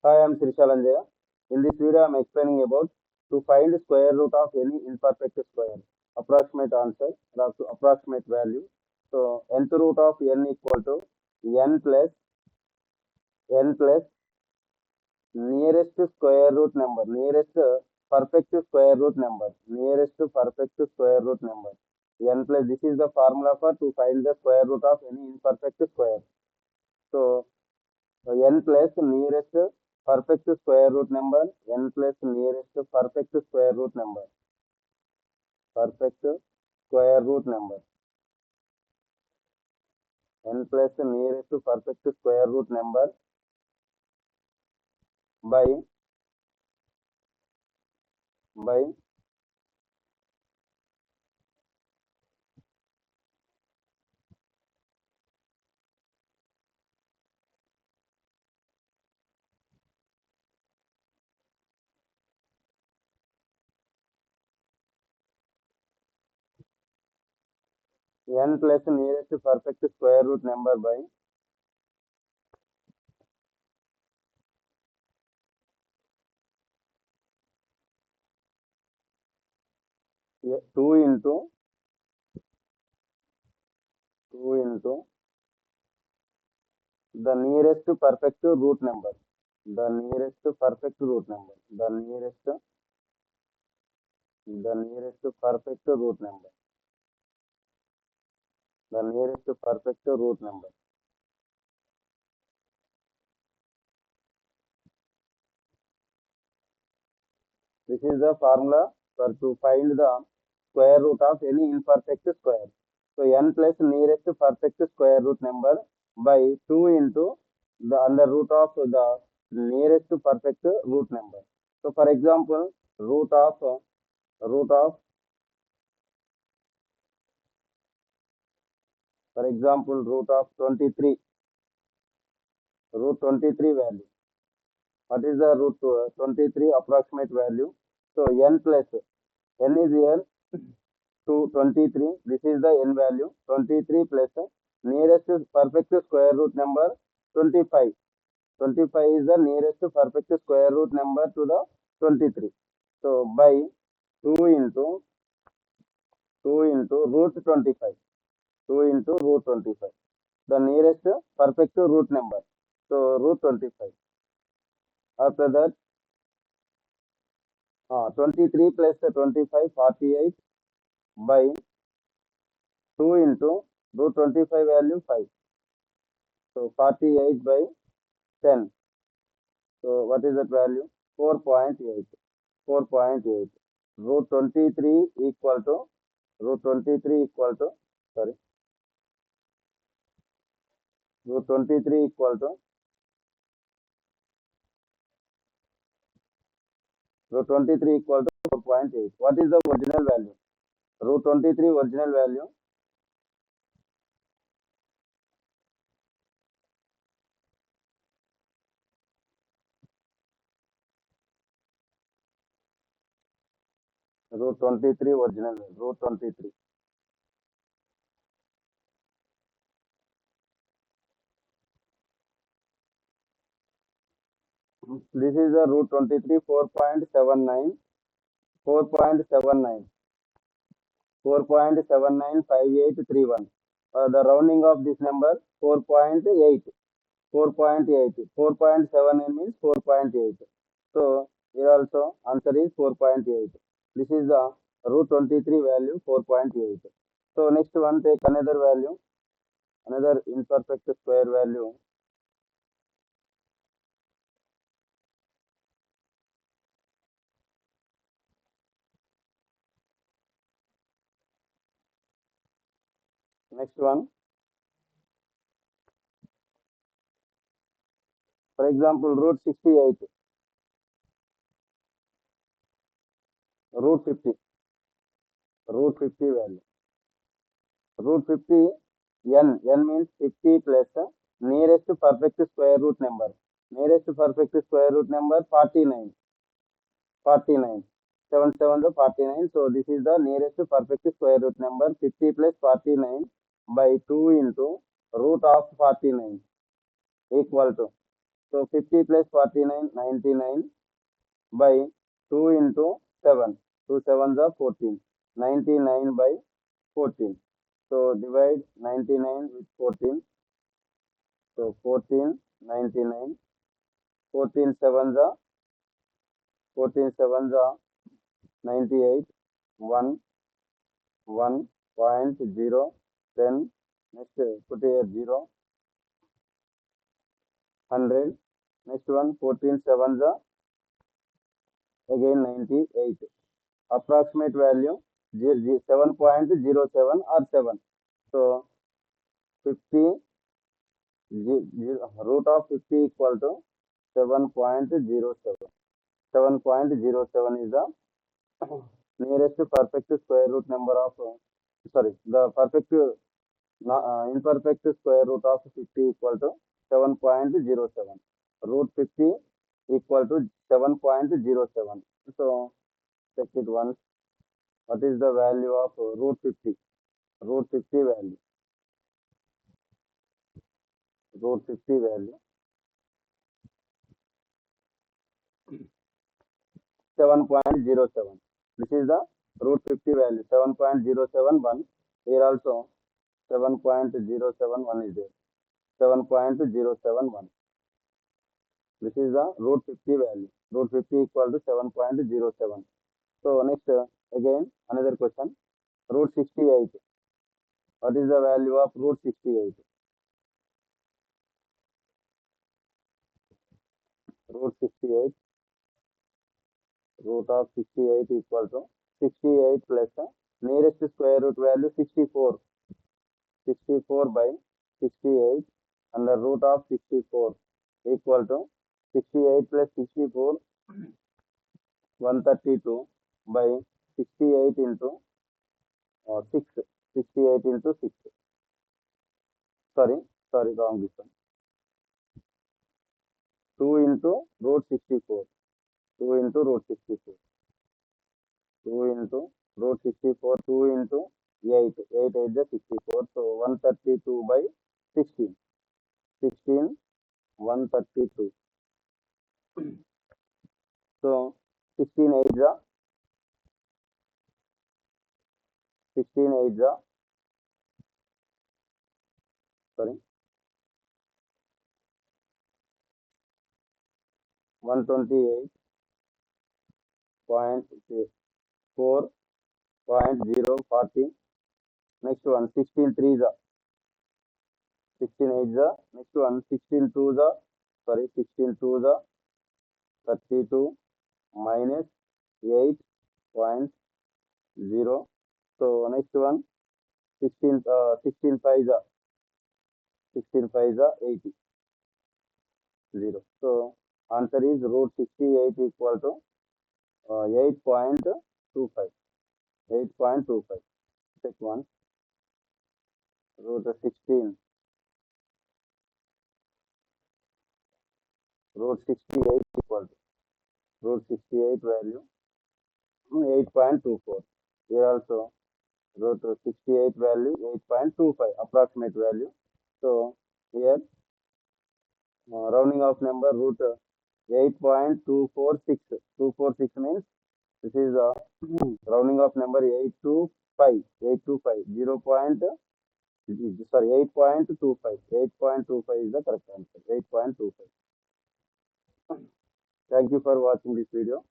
Hi, I'm Srishalanjaya. In this video, I'm explaining about to find square root of any imperfect square. Approximate answer, approximate value. So, nth root of n equal to n plus nearest square root number, nearest perfect square root number, nearest perfect square root number. N plus, this is the formula for to find the square root of any imperfect square. So, n plus nearest perfect square root number, n plus nearest perfect square root number, perfect square root number, n plus nearest perfect square root number by n plus nearest perfect square root number by 2 into 2 into the nearest perfect root number, the nearest perfect root number, the nearest perfect root number, the nearest perfect root number. This is the formula for to find the square root of any imperfect square. So n plus nearest perfect square root number by 2 into the under root of the nearest perfect root number. So for example, root of for example root of 23, root 23 value. What is the root 23 approximate value? So n plus n is here to 23. This is the n value. 23 plus nearest perfect square root number 25. 25 is the nearest perfect square root number to the 23. So by 2 into root 25. 2 into root 25. The nearest perfect root number. So root 25. After that, 23 plus 25, 48 by 2 into root 25 value 5. So 48 by 10. So what is that value? 4.8. 4.8. Root 23 equal to root 23 equal to sorry root 23 equal to root 23 equal to 4.8. What is the original value? Root 23 original value root 23 original value, root 23. This is the root 23 4.79 4.79 4.795831. The rounding of this number 4.8. 4.8. 4.7 means 4.8. So here also answer is 4.8. This is the root 23 value 4.8. So next one take another value, another imperfect square value. Next one, for example, root 68, root 50, root 50 value. Root 50 n means 50 plus nearest perfect square root number. Nearest perfect square root number 49. 49. 7 7 the 49. So this is the nearest perfect square root number 50 plus 49 by 2 into root of 49 equal to So 50 plus 49, 99 by 2 into 7. 2 sevens are 14. 99 by 14. So divide 99 with 14. So 14, 99. 14 sevens are 98. 1, 1.0, 10. Next put here 0. 100. Next one 14 sevens are again 98. Approximate value 7.07 or 7. So 50 root of 50 equal to 7.07. 7.07 is the nearest perfect square root number of the perfect imperfect square root of 50 equal to 7.07. Root 50 equal to 7.07. So check it once. What is the value of root 50? Root 50 value. Root 50 value 7.07. This is the root 50 value 7.071. Here also 7.071 is there. 7.071. This is the root 50 value. Root 50 equal to 7.07. So next again another question. Root 68. What is the value of root 68? Root 68. Root of 68 equal to 68 plus nearest square root value 64. 64 by 68 and the root of 64 equal to 68 plus 64 132 by 68 into 6. 68 into 6. Sorry, wrong this one. 2 into root 64. 2 into root 64. 2 into root 64. 2 into 8. 8 is the 64. So 132 by 16. 16, 132. So 16 8 the 16 8 the sorry 128.4.040. Next one 16 3 the 16 8 the next one 16 2 the 16 2 the 32 minus 8.0. So next one 16 16 5 the 16 5 the 80. 0. So answer is root 68 equal to 8.25. 8.25. Check one. Root 16. Root 68 equal to root 68 value 8.24. Here also root 68 value 8.25 approximate value. So here rounding off number root 8.246. 246 means this is rounding off number 8 to 5. 8 to 5. 8.25. 8.25 is the correct answer. 8.25. Thank you for watching this video.